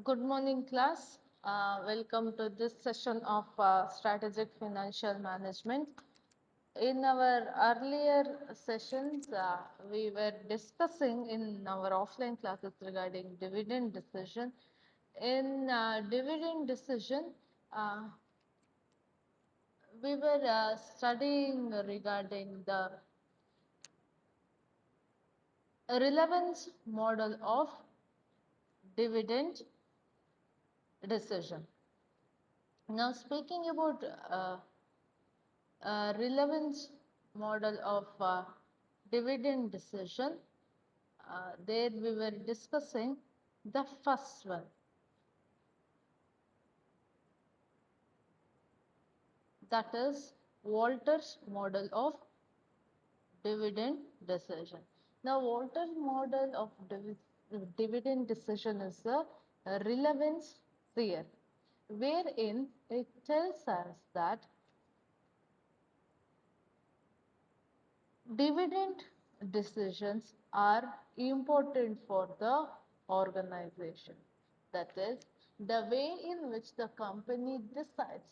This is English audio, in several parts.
Good morning, class. Welcome to this session of Strategic Financial Management. In our earlier sessions, we were discussing in our offline classes regarding dividend decision. In dividend decision, uh, we were studying regarding the relevance model of dividend decision. Now, speaking about relevance model of dividend decision, there we were discussing the first one, that is Walter's model of dividend decision. Now, Walter's model of dividend decision is a relevance theory, wherein it tells us that dividend decisions are important for the organization. That is, the way in which the company decides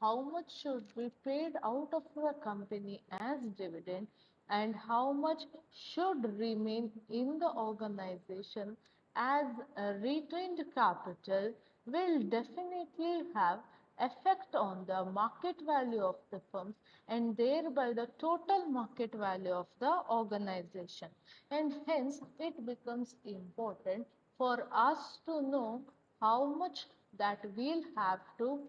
how much should be paid out of the company as dividend and how much should remain in the organization as a retained capital will definitely have effect on the market value of the firms and thereby the total market value of the organization, and hence it becomes important for us to know how much that we'll have to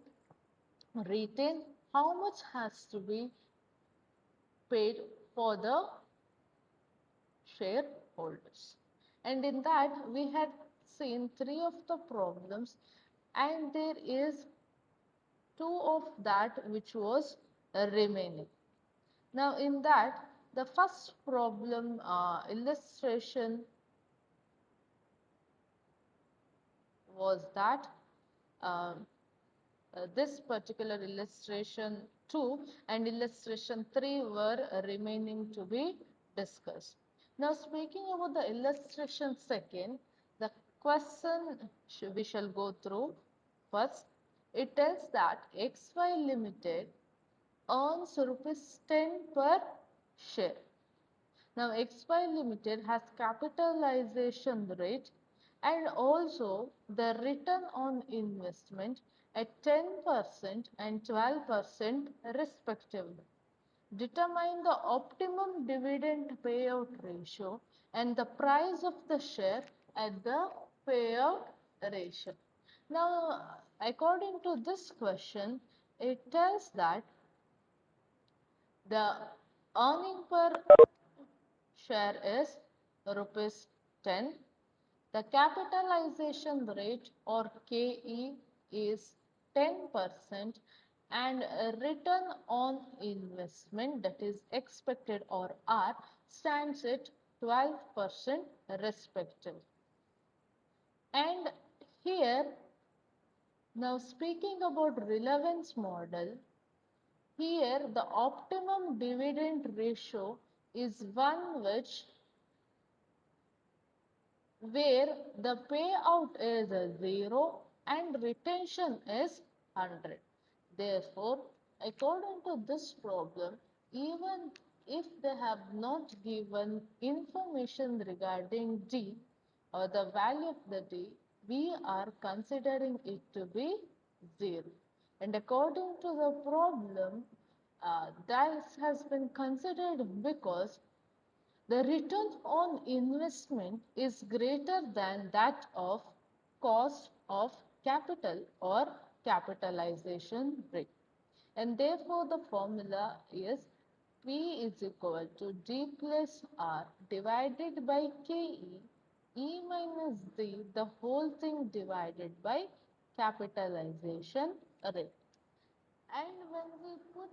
retain, how much has to be paid for the shareholders. And in that we had seen three of the problems, and there is two of that which was remaining. Now, in that, the first problem illustration was that uh, this particular illustration 2 and illustration 3 were remaining to be discussed. Now, speaking about the illustration second, the question we shall go through first. It tells that XY Limited earns rupees 10 per share. Now, XY Limited has capitalization rate and also the return on investment at 10% and 12% respectively. Determine the optimum dividend payout ratio and the price of the share at the payout ratio. Now, according to this question, it tells that the earning per share is rupees 10. The capitalization rate or KE is 10% and a return on investment, that is expected or R, stands at 12% respective. And here, now speaking about relevance model, here the optimum dividend ratio is one where the payout is 0 and retention is 100. Therefore, according to this problem, even if they have not given information regarding D or the value of the D, we are considering it to be 0. And according to the problem, that has been considered because the return on investment is greater than that of cost of capital or capitalization rate. And therefore, the formula is P is equal to D plus R divided by KE, E minus D, the whole thing divided by capitalization rate. And when we put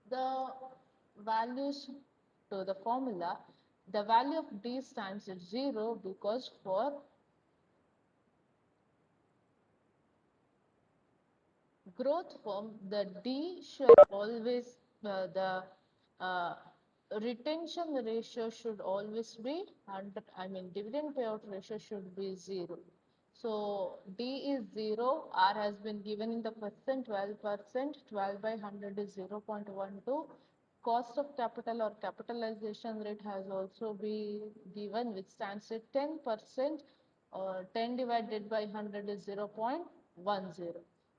the values to the formula, the value of D stands at 0 because for growth firm, the D should always, the uh, retention ratio should always be 100, I mean dividend payout ratio should be 0. So D is 0, R has been given in the percent 12%, 12 by 100 is 0.12. Cost of capital or capitalization rate has also been given, which stands at 10%, 10 divided by 100 is 0.10.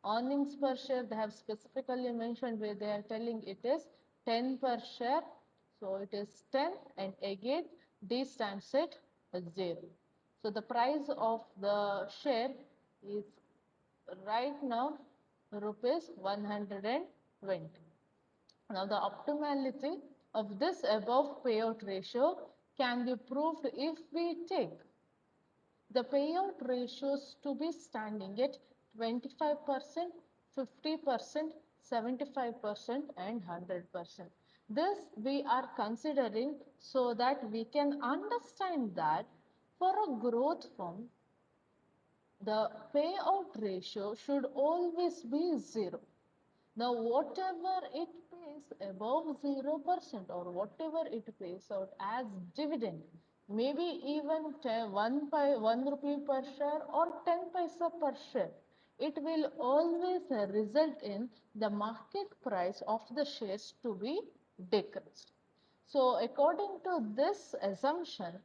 Earnings per share, they have specifically mentioned where they are telling it is 10 per share. So it is 10, and again D stands at 0. So the price of the share is right now rupees 120. Now the optimality of this above payout ratio can be proved if we take the payout ratios to be standing at 25%, 50%, 75% and 100%. This we are considering so that we can understand that for a growth firm, the payout ratio should always be 0. Now, whatever it pays above 0% or whatever it pays out as dividend, maybe even 1 rupee per share or 10 paisa per share, it will always result in the market price of the shares to be decreased. So, according to this assumption,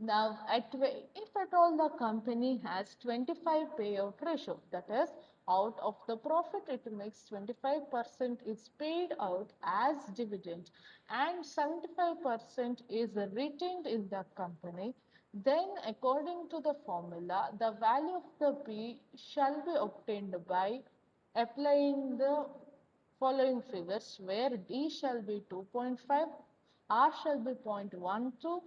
now, if at all the company has 25 payout ratio, that is, out of the profit it makes 25% is paid out as dividend and 75% is retained in the company, then according to the formula, the value of the P shall be obtained by applying the following figures, where D shall be 2.5, R shall be 0.12,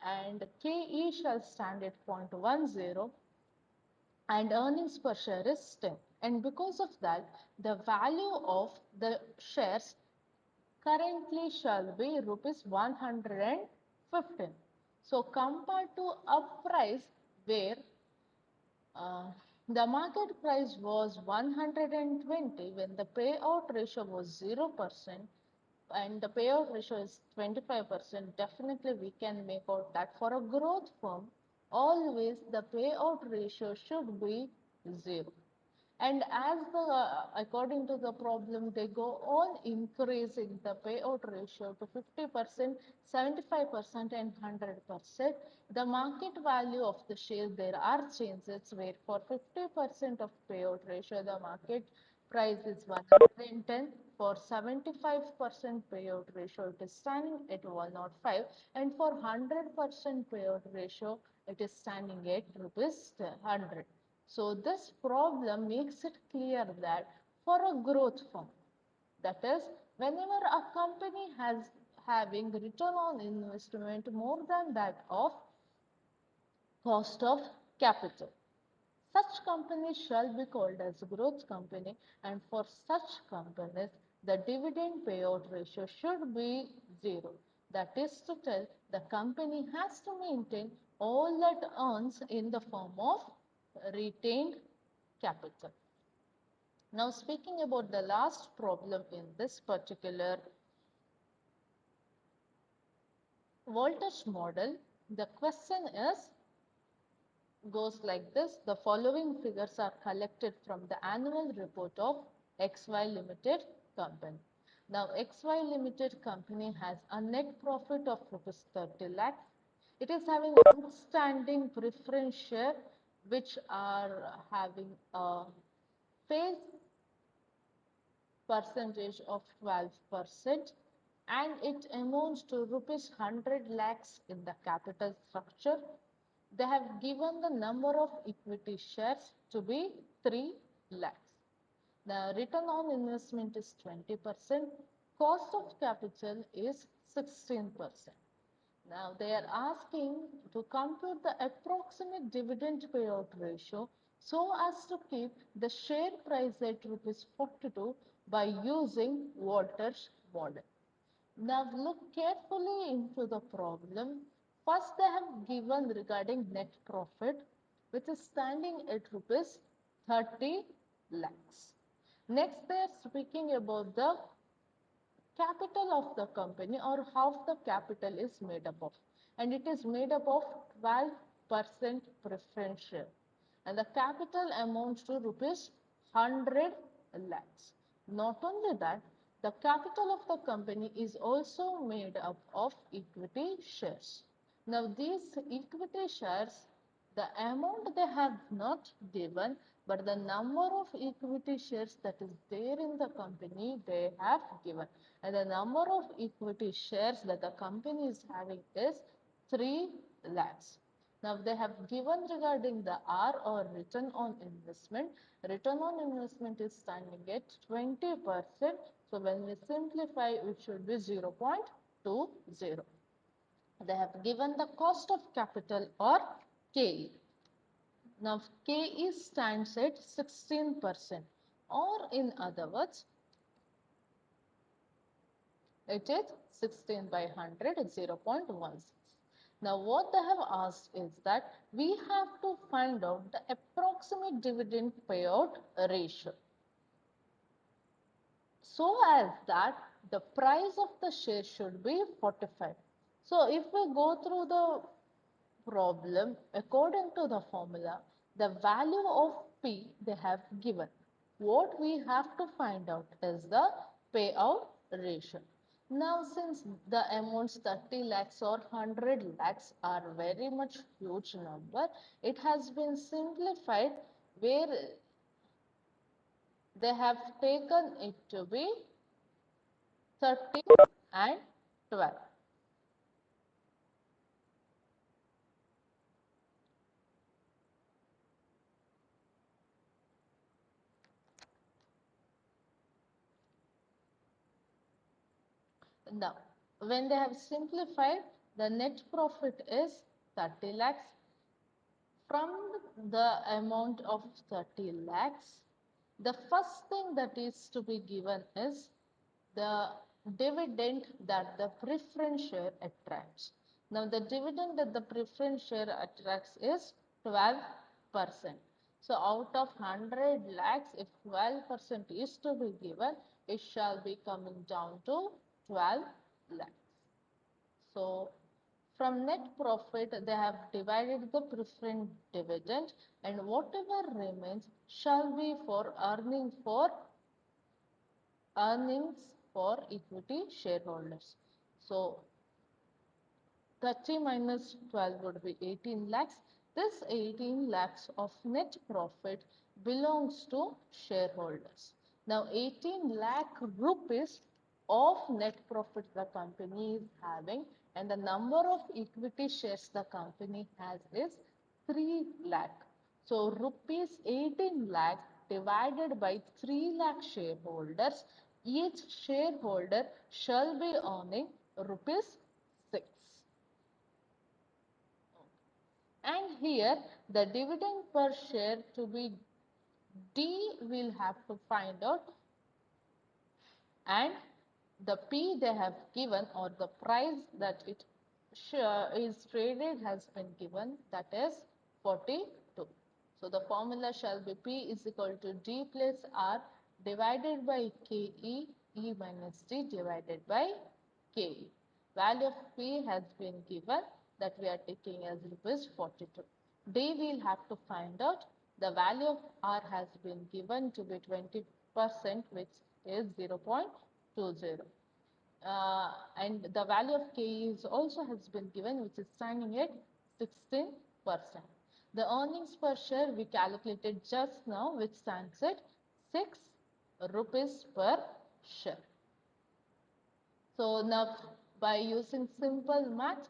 and KE shall stand at 0.10, and earnings per share is 10. And because of that, the value of the shares currently shall be rupees 115. So compared to a price where uh, the market price was 120 when the payout ratio was 0%, and the payout ratio is 25%, definitely we can make out that for a growth firm, always the payout ratio should be 0. And as according to the problem, they go on increasing the payout ratio to 50%, 75% and 100%. The market value of the share, there are changes where for 50% of payout ratio, the market price is 110. For 75% payout ratio, it is standing at 105. And for 100% payout ratio, it is standing at rupees 100. So this problem makes it clear that for a growth firm, that is, whenever a company has having return on investment more than that of cost of capital, such companies shall be called as growth company, and for such companies, the dividend payout ratio should be 0. That is to tell, the company has to maintain all that earns in the form of retained capital. Now, speaking about the last problem in this particular voltage model, the question is goes like this. The following figures are collected from the annual report of XY Limited Company. Now, XY Limited Company has a net profit of rupees 30 lakhs. It is having outstanding preference share which are having a face percentage of 12%, and it amounts to rupees 100 lakhs in the capital structure. They have given the number of equity shares to be 3 lakhs. The return on investment is 20%. Cost of capital is 16%. Now they are asking to compute the approximate dividend payout ratio so as to keep the share price at rupees 42 by using Walter's model. Now look carefully into the problem. First they have given regarding net profit, which is standing at rupees 30 lakhs. Next they are speaking about the capital of the company or how the capital is made up of, and it is made up of 12% preferential. and the capital amounts to rupees 100 lakhs. Not only that, the capital of the company is also made up of equity shares. Now these equity shares, the amount they have not given, but the number of equity shares that is there in the company they have given. And the number of equity shares that the company is having is 3 lakhs. Now they have given regarding the R or return on investment. Return on investment is standing at 20%. So when we simplify, it should be 0.20. They have given the cost of capital or KE. Now KE stands at 16%, or in other words, it is 16 by 100 is 0.16. Now what they have asked is that we have to find out the approximate dividend payout ratio, so as that the price of the share should be 45. So if we go through the problem, according to the formula, the value of P they have given. What we have to find out is the payout ratio. Now, since the amounts 30 lakhs or 100 lakhs are very much huge number, it has been simplified where they have taken it to be 30 and 12. Now, when they have simplified, the net profit is 30 lakhs. From the amount of 30 lakhs, the first thing that is to be given is the dividend that the preference share attracts. Now, the dividend that the preference share attracts is 12%. So, out of 100 lakhs, if 12% is to be given, it shall be coming down to 12 lakhs. So, from net profit, they have divided the preferred dividend, and whatever remains shall be for earnings for equity shareholders. So, 30 minus 12 would be 18 lakhs. This 18 lakhs of net profit belongs to shareholders. Now 18 lakh rupees of net profit the company is having, and the number of equity shares the company has is 3 lakh. So rupees 18 lakh divided by 3 lakh shareholders, each shareholder shall be earning rupees 6. And here the dividend per share to be D will have to find out, and the P they have given, or the price that it is traded has been given, that is 42. So the formula shall be P is equal to D plus R divided by KE, E minus D divided by KE. Value of P has been given, that we are taking as rupees 42. D we will have to find out. The value of R has been given to be 20%, which is 0.20. And the value of K is also has been given, which is standing at 16%. The earnings per share we calculated just now, which stands at 6 rupees per share. So now by using simple math,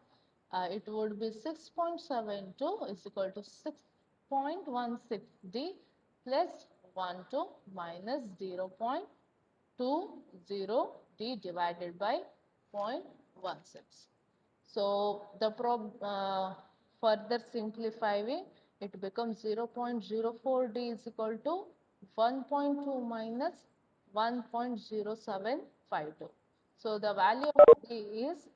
it would be 6.72 is equal to 6.16D plus 12 minus 0.20D divided by 0.16. So the further simplifying, it becomes 0.04D is equal to 1.2 minus 1.0752. So the value of D is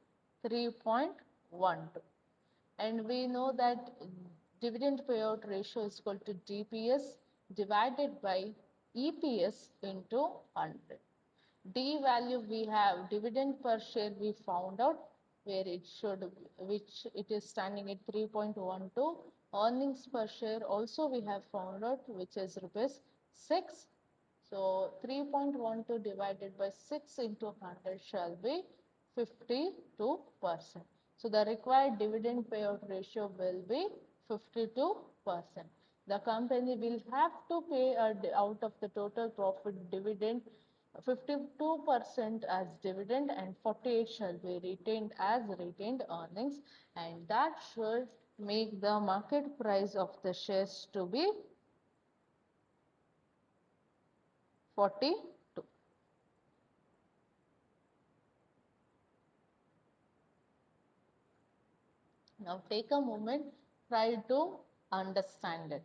3.12. And we know that dividend payout ratio is equal to DPS divided by EPS into 100. D value we have, dividend per share we found out, where it should, which it is standing at 3.12, Earnings per share also we have found out, which is rupees 6. So 3.12 divided by 6 into 100 shall be 52%. So the required dividend payout ratio will be 52%. The company will have to pay out of the total profit dividend 52% as dividend and 48 shall be retained as retained earnings, and that should make the market price of the shares to be 42. Now take a moment, try to understand it.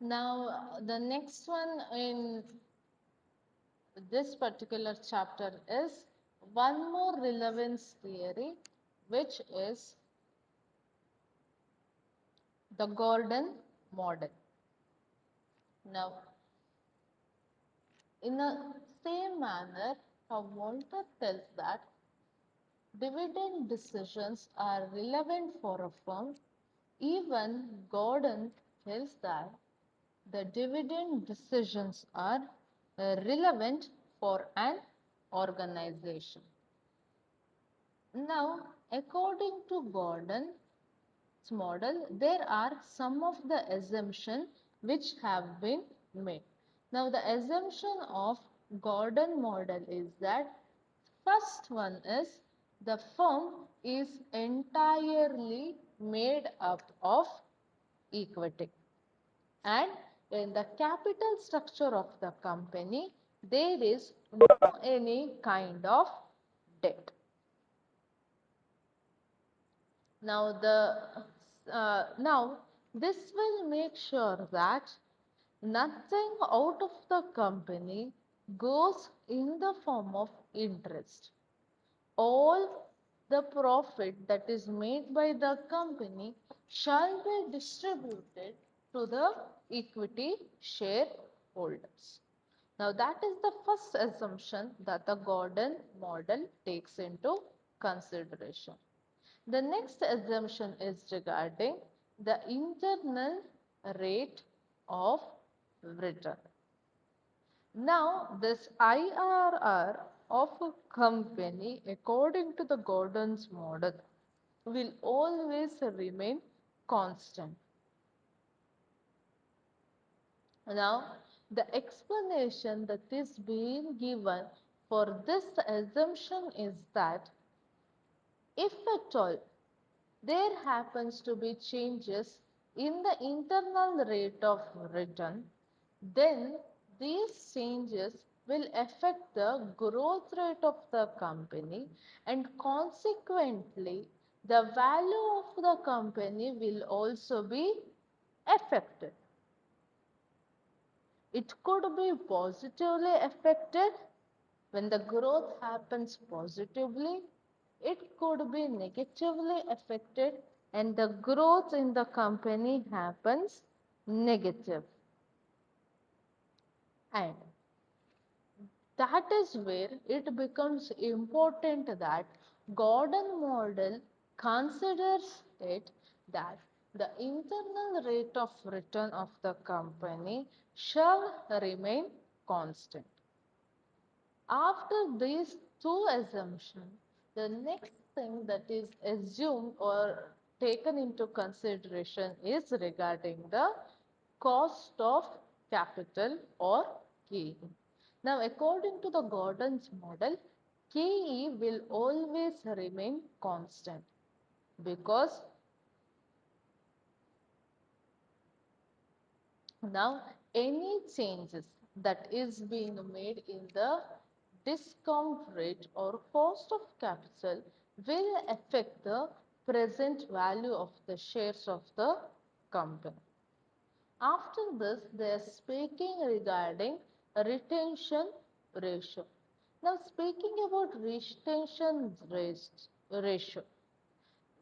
Now the next one in this particular chapter is one more relevance theory, which is the Gordon model. Now, in the same manner, how Walter tells that dividend decisions are relevant for a firm, even Gordon tells that the dividend decisions are relevant for an organization. Now, according to Gordon's model, there are some of the assumptions which have been made. Now, the assumption of Gordon model is that first one is the firm is entirely made up of equity, and in the capital structure of the company there is no any kind of debt. Now this will make sure that nothing out of the company goes in the form of interest. All the profit that is made by the company shall be distributed to the equity shareholders. Now that is the first assumption that the Gordon model takes into consideration. The next assumption is regarding the internal rate of return. Now, this IRR of a company, according to the Gordon's model, will always remain constant. Now, the explanation that is being given for this assumption is that if at all there happens to be changes in the internal rate of return, then these changes will affect the growth rate of the company, and consequently the value of the company will also be affected. It could be positively affected when the growth happens positively. It could be negatively affected and the growth in the company happens negative. And that is where it becomes important that Gordon model considers it that the internal rate of return of the company shall remain constant. After these two assumptions, the next thing that is assumed or taken into consideration is regarding the cost of capital or KE. Now, according to the Gordon's model, KE will always remain constant because now any changes that is being made in the discount rate or cost of capital will affect the present value of the shares of the company. After this, they are speaking regarding retention ratio. Now, speaking about retention ratio.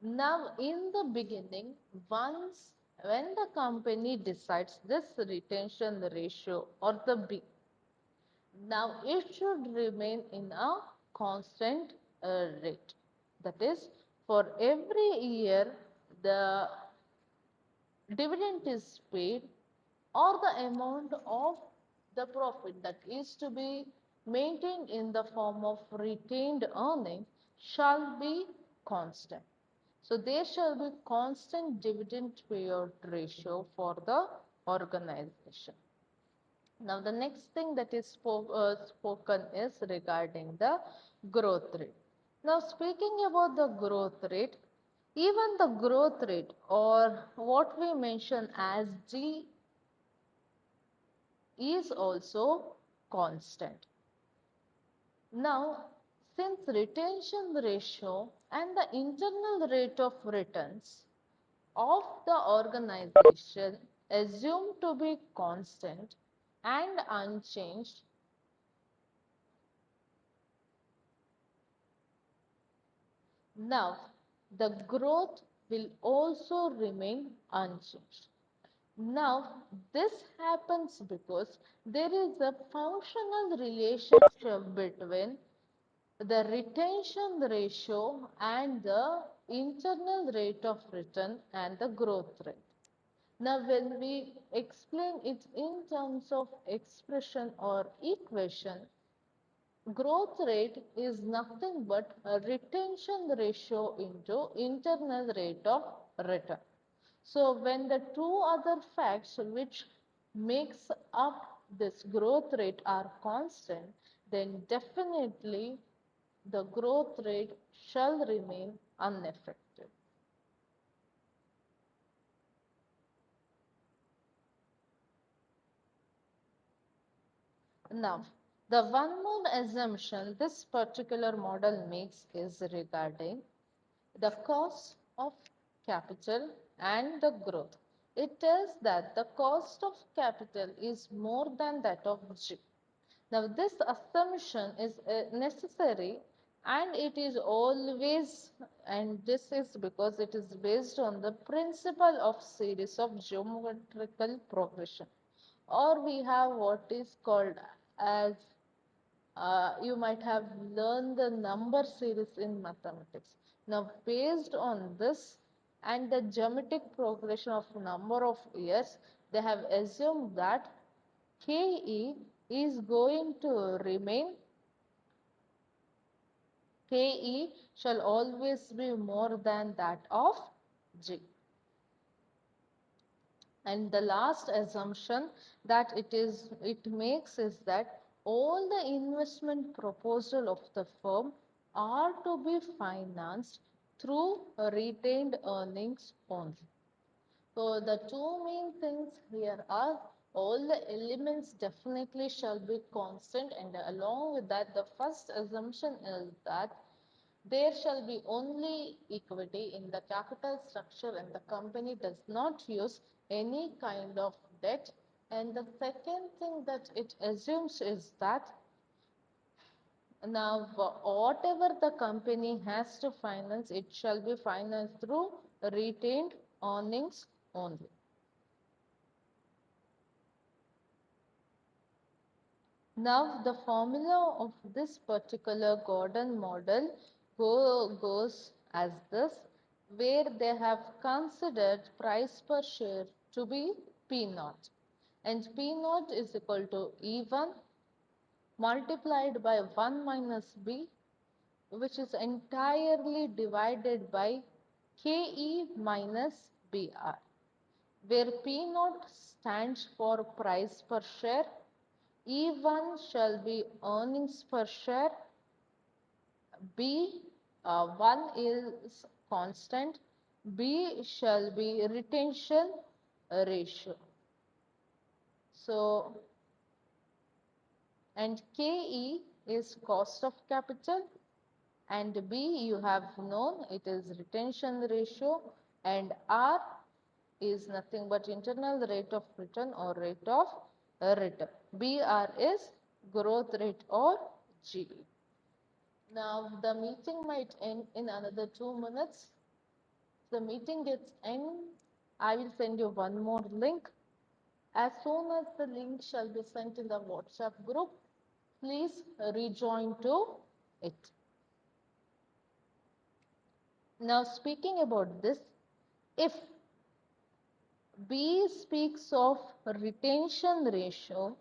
Now, in the beginning, once when the company decides this retention ratio or the B, now it should remain in a constant rate. That is, for every year, the dividend is paid or the amount of the profit that is to be maintained in the form of retained earning shall be constant. So there shall be constant dividend payout ratio for the organization. Now the next thing that is spoken is regarding the growth rate. Now speaking about the growth rate, even the growth rate or what we mention as G is also constant. Now, since retention ratio and the internal rate of returns of the organization assumed to be constant and unchanged, now the growth will also remain unchanged. Now, this happens because there is a functional relationship between the retention ratio and the internal rate of return and the growth rate. Now, when we explain it in terms of expression or equation, growth rate is nothing but a retention ratio into internal rate of return. So when the two other facts which makes up this growth rate are constant, then definitely the growth rate shall remain unaffected. Now, the one more assumption this particular model makes is regarding the cost of capital and the growth. It tells that the cost of capital is more than that of G. Now, this assumption is necessary and it is always, and this is because it is based on the principle of series of geometrical progression, or we have what is called as you might have learned the number series in mathematics. Now, based on this and the geometric progression of number of years, they have assumed that KE is going to remain, KE shall always be more than that of G. And the last assumption that it makes is that all the investment proposal of the firm are to be financed through retained earnings only. So the two main things here are all the elements definitely shall be constant, and along with that the first assumption is that there shall be only equity in the capital structure and the company does not use any kind of debt. And the second thing that it assumes is that now whatever the company has to finance, it shall be financed through retained earnings only. Now the formula of this particular Gordon model goes as this, where they have considered price per share to be P naught, and P naught is equal to E1 multiplied by 1 minus B, which is entirely divided by KE minus BR, where P naught stands for price per share, E1 shall be earnings per share, B 1 is constant, B shall be retention ratio. So, and KE is cost of capital, and B you have known it is retention ratio, and R is nothing but internal rate of return or rate of return. BR is growth rate or GE. Now the meeting might end in another 2 minutes. The meeting gets end, I will send you one more link. As soon as the link shall be sent in the WhatsApp group, please rejoin to it. Now speaking about this, if B speaks of retention ratio,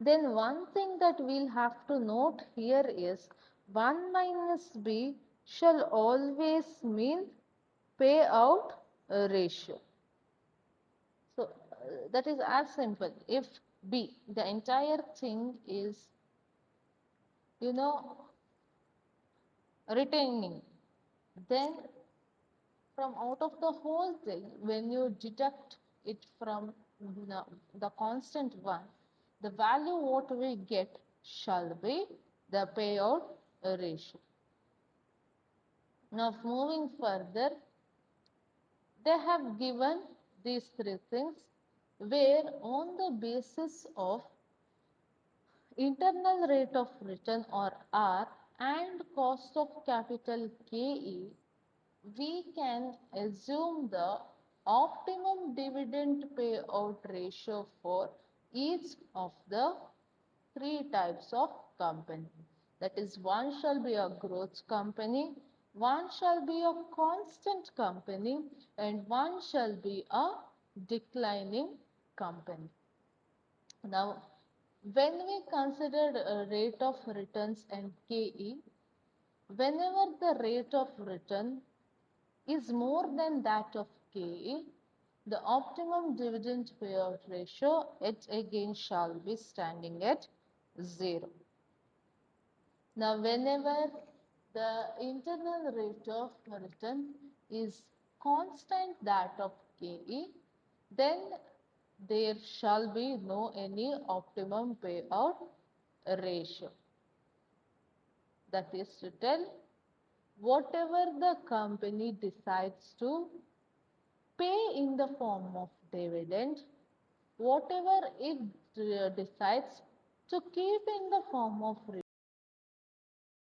then one thing that we'll have to note here is 1 minus B shall always mean payout ratio. So that is as simple. If B, the entire thing is, retaining, then from out of the whole thing, when you deduct it from the constant one, the value what we get shall be the payout ratio. Now moving further, they have given these three things where on the basis of internal rate of return or R and cost of capital KE, we can assume the optimum dividend payout ratio for each of the three types of company. That is, one shall be a growth company, one shall be a constant company, and one shall be a declining company. Now, when we consider rate of returns and KE, whenever the rate of return is more than that of KE, the optimum dividend payout ratio, it again shall be standing at 0. Now, whenever the internal rate of return is constant that of KE, then there shall be no any optimum payout ratio. That is to tell, whatever the company decides to pay in the form of dividend, whatever it decides to keep in the form of